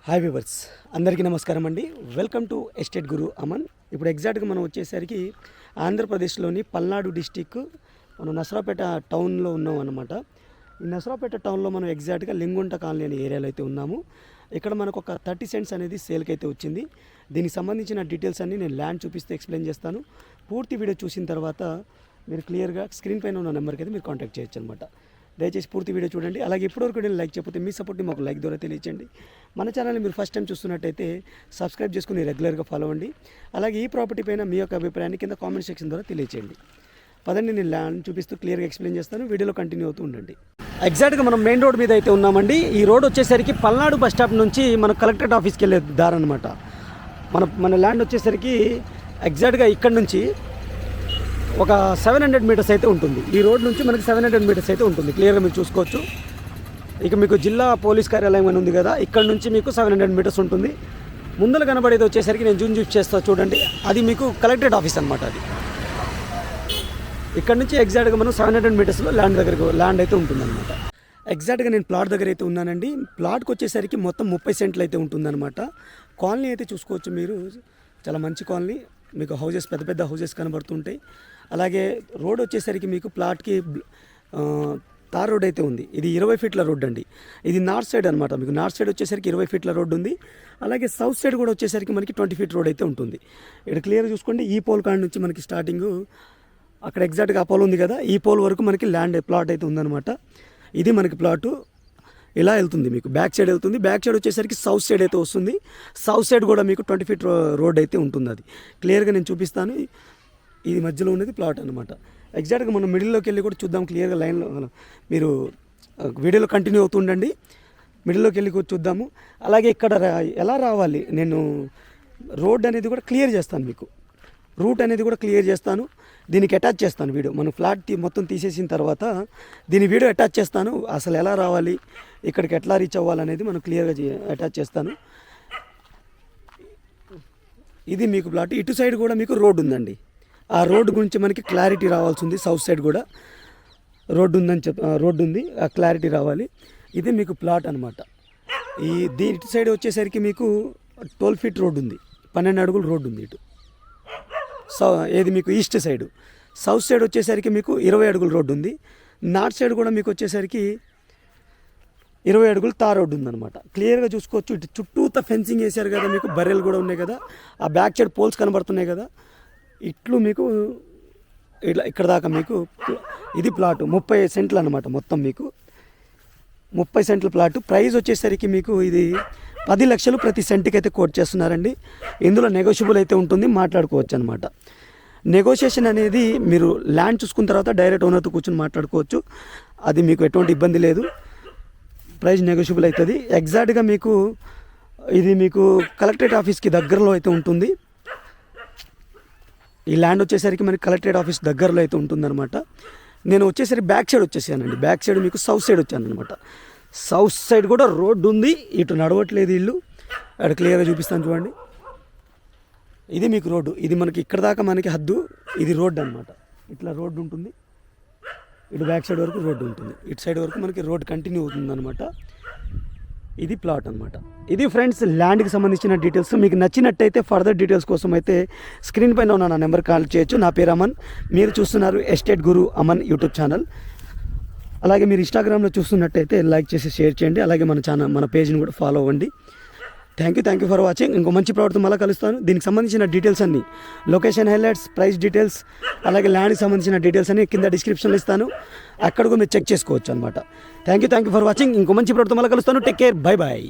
Hi viewers, అందరికీ నమస్కారం అండి. వెల్కమ్ టు ఎస్టేట్ గురు అమన్. ఇప్పుడు ఎగ్జాక్ట్గా మనం వచ్చేసరికి ఆంధ్రప్రదేశ్లోని పల్నాడు డిస్టిక్ మనం నసరాపేట టౌన్లో ఉన్నాం అన్నమాట. ఈ నసరాపేట టౌన్లో మనం ఎగ్జాక్ట్గా లింగుంట కాలనీ అనే ఏరియాలో అయితే ఉన్నాము. ఇక్కడ మనకు ఒక 30 సెంట్స్ అనేది సేల్కి అయితే వచ్చింది. దీనికి సంబంధించిన డీటెయిల్స్ అన్నీ నేను ల్యాండ్ చూపిస్తే ఎక్స్ప్లెయిన్ చేస్తాను. పూర్తి వీడియో చూసిన తర్వాత మీరు క్లియర్గా స్క్రీన్ పైన ఉన్న నెంబర్కి అయితే మీరు కాంటాక్ట్ చేయొచ్చు అనమాట. దయచేసి పూర్తి వీడియో చూడండి. అలాగే ఇప్పటివరకు నేను లైక్ చెప్పితే మీ సపోర్ట్ని మాకు లైక్ ద్వారా తెలియచేయండి. మన ఛానల్ని మీరు ఫస్ట్ టైం చూస్తున్నట్టయితే సబ్స్క్రైబ్ చేసుకుని రెగ్యులర్గా ఫాలో అవ్వండి. అలాగే ఈ ప్రాపర్టీ పైన మీ యొక్క అభిప్రాయాన్ని కింద కామెంట్ సెక్షన్ ద్వారా తెలియచేయండి. పదండి, నేను ల్యాండ్ చూపిస్తూ క్లియర్గా ఎక్స్ప్లెయిన్ చేస్తాను. వీడియోలో కంటిన్యూ అవుతూ ఉండండి. ఎగ్జాక్ట్గా మనం మెయిన్ రోడ్ మీద అయితే ఉన్నామండి. ఈ రోడ్ వచ్చేసరికి పల్నాడు బస్ స్టాప్ నుంచి మన కలెక్టరేట్ ఆఫీస్కి వెళ్ళే దారి అనమాట. మన ల్యాండ్ వచ్చేసరికి ఎగ్జాక్ట్గా ఇక్కడ నుంచి ఒక 700 మీటర్స్ అయితే ఉంటుంది. ఈ రోడ్ నుంచి మనకి 700 మీటర్స్ అయితే ఉంటుంది. క్లియర్గా మీరు చూసుకోవచ్చు. ఇక మీకు జిల్లా పోలీస్ కార్యాలయం అని ఉంది కదా, ఇక్కడ నుంచి మీకు 700 మీటర్స్ ఉంటుంది. ముందర కనబడేది వచ్చేసరికి నేను జూమ్ చేస్తా చూడండి, అది మీకు కలెక్టరేట్ ఆఫీస్ అనమాట. అది ఇక్కడ నుంచి ఎగ్జాక్ట్గా మనం 700 మీటర్స్లో ల్యాండ్ అయితే ఉంటుందన్నమాట. ఎగ్జాక్ట్గా నేను ప్లాట్ దగ్గర అయితే ఉన్నానండి. ప్లాట్కి వచ్చేసరికి మొత్తం 30 సెంట్లు అయితే ఉంటుందన్నమాట. కాలనీ అయితే చూసుకోవచ్చు మీరు, చాలా మంచి కాలనీ. మీకు హౌజెస్, పెద్ద పెద్ద హౌజెస్ కనబడుతుంటాయి. అలాగే రోడ్ వచ్చేసరికి మీకు ప్లాట్కి తార్ రోడ్ అయితే ఉంది. ఇది 20 ఫీట్ల రోడ్ అండి. ఇది నార్త్ సైడ్ అనమాట. మీకు నార్త్ సైడ్ వచ్చేసరికి 20 ఫీట్ల రోడ్ ఉంది. అలాగే సౌత్ సైడ్ కూడా వచ్చేసరికి మనకి 20 ఫీట్ రోడ్ అయితే ఉంటుంది. ఇక్కడ క్లియర్గా చూసుకోండి. ఈ పోల్ కాడ నుంచి మనకి స్టార్టింగ్ అక్కడ ఎగ్జాక్ట్గా ఆ పోల్ ఉంది కదా, ఈ పోల్ వరకు మనకి ల్యాండ్ ప్లాట్ అయితే ఉందన్నమాట. ఇది మనకి ప్లాటు ఇలా వెళ్తుంది, మీకు బ్యాక్ సైడ్ వెళ్తుంది. బ్యాక్ సైడ్ వచ్చేసరికి సౌత్ సైడ్ అయితే వస్తుంది. సౌత్ సైడ్ కూడా మీకు 20 ఫీట్ రోడ్ అయితే ఉంటుంది. అది క్లియర్గా నేను చూపిస్తాను. ఇది మధ్యలో ఉన్నది ప్లాట్ అనమాట. ఎగ్జాక్ట్గా మనం మిడిల్లోకి వెళ్ళి కూడా చూద్దాం. క్లియర్గా లైన్లో మీరు వీడియోలో కంటిన్యూ అవుతుండండి. మిడిల్లోకి వెళ్ళి కూడా చూద్దాము. అలాగే ఇక్కడ ఎలా రావాలి, నేను రోడ్ అనేది కూడా క్లియర్ చేస్తాను, మీకు రూట్ అనేది కూడా క్లియర్ చేస్తాను. దీనికి అటాచ్ చేస్తాను వీడియో. మనం ఫ్లాట్ మొత్తం తీసేసిన తర్వాత దీని వీడియో అటాచ్ చేస్తాను. అసలు ఎలా రావాలి, ఇక్కడికి ఎట్లా రీచ్ అవ్వాలనేది మనం క్లియర్గా అటాచ్ చేస్తాను. ఇది మీకు ప్లాట్. ఇటు సైడ్ కూడా మీకు రోడ్ ఉందండి. ఆ రోడ్డు గురించి మనకి క్లారిటీ రావాల్సి ఉంది. సౌత్ సైడ్ కూడా రోడ్డు ఉందని రోడ్డు ఉంది, ఆ క్లారిటీ రావాలి. ఇది మీకు ప్లాట్ అనమాట. ఇటు సైడ్ వచ్చేసరికి మీకు 12 ఫీట్ రోడ్డు ఉంది, 12 అడుగులు రోడ్డు ఉంది ఇటు. ఏది మీకు ఈస్ట్ సైడు. సౌత్ సైడ్ వచ్చేసరికి మీకు 20 అడుగుల రోడ్డు ఉంది. నార్త్ సైడ్ కూడా మీకు వచ్చేసరికి 20 అడుగులు తార్ రోడ్డు ఉందన్నమాట. క్లియర్గా చూసుకోవచ్చు. ఇటు చుట్టూత ఫెన్సింగ్ వేసారు కదా, మీకు బర్రెలు కూడా ఉన్నాయి కదా, ఆ బ్యాక్ సైడ్ పోల్స్ కనబడుతున్నాయి కదా, ఇట్లు మీకు ఇట్లా ఇక్కడ దాకా మీకు ఇది ప్లాటు 30 సెంట్లు అనమాట. మొత్తం మీకు 30 సెంట్ల ప్లాటు. ప్రైస్ వచ్చేసరికి మీకు ఇది 10 లక్షలు ప్రతి సెంట్కి అయితే కోట్ చేస్తున్నారండి. ఇందులో నెగోషియబుల్ అయితే ఉంటుంది, మాట్లాడుకోవచ్చు అనమాట. నెగోషియేషన్ అనేది మీరు ల్యాండ్ చూసుకున్న తర్వాత డైరెక్ట్ ఓనర్తో కూర్చొని మాట్లాడుకోవచ్చు. అది మీకు ఎటువంటి ఇబ్బంది లేదు. ప్రైస్ నెగోషియబుల్ అవుతుంది. ఎగ్జాక్ట్గా మీకు ఇది మీకు కలెక్టరేట్ ఆఫీస్కి దగ్గరలో అయితే ఉంటుంది. ఈ ల్యాండ్ వచ్చేసరికి మనకి కలెక్టరేట్ ఆఫీస్ దగ్గరలో అయితే ఉంటుందన్నమాట. నేను వచ్చేసరికి బ్యాక్ సైడ్ వచ్చేసానండి. బ్యాక్ సైడ్ మీకు సౌత్ సైడ్ వచ్చాను అనమాట. సౌత్ సైడ్ కూడా రోడ్డు ఉంది, ఇటు నడవట్లేదు ఇల్లు. అక్కడ క్లియర్గా చూపిస్తాను చూడండి. ఇది మీకు రోడ్డు. ఇది మనకి ఇక్కడ దాకా మనకి హద్దు. ఇది రోడ్డు అనమాట. ఇట్లా రోడ్డు ఉంటుంది. ఇటు బ్యాక్ సైడ్ వరకు రోడ్డు ఉంటుంది. ఇటు సైడ్ వరకు మనకి రోడ్డు కంటిన్యూ అవుతుంది అనమాట. ఇది ప్లాట్ అనమాట. ఇది ఫ్రెండ్స్ ల్యాండ్కి సంబంధించిన డీటెయిల్స్. మీకు నచ్చినట్టయితే ఫర్దర్ డీటెయిల్స్ కోసం అయితే స్క్రీన్ పైన ఉన్న నా నెంబర్ కాల్ చేయొచ్చు. నా పేరు అమన్. మీరు చూస్తున్నారు ఎస్టేట్ గురు అమన్ యూట్యూబ్ ఛానల్. అలాగే మీరు ఇన్స్టాగ్రామ్లో చూస్తున్నట్టయితే లైక్ చేసి షేర్ చేయండి. అలాగే మన పేజ్ని కూడా ఫాలో అవ్వండి. Thank you for watching. ఇంకో మంచి ప్రోడక్ట్తో మళ్ళీ కలుస్తాను. దీనికి సంబంధించిన డీటెయిల్స్ అన్నీ, లొకేషన్ హైలైట్స్, ప్రైస్ డీటెయిల్స్, అలాగే ల్యాండ్కి సంబంధించిన డీటెయిల్స్ అన్ని కింద డిస్క్రిప్షన్లో ఇస్తాను. అక్కడ కూడా మీరు చెక్ చేసుకోవచ్చు అనమాట. Thank you for watching. ఇంకో మంచి ప్రోడక్ట్తో మళ్ళీ కలుస్తాను. Take care, bye bye.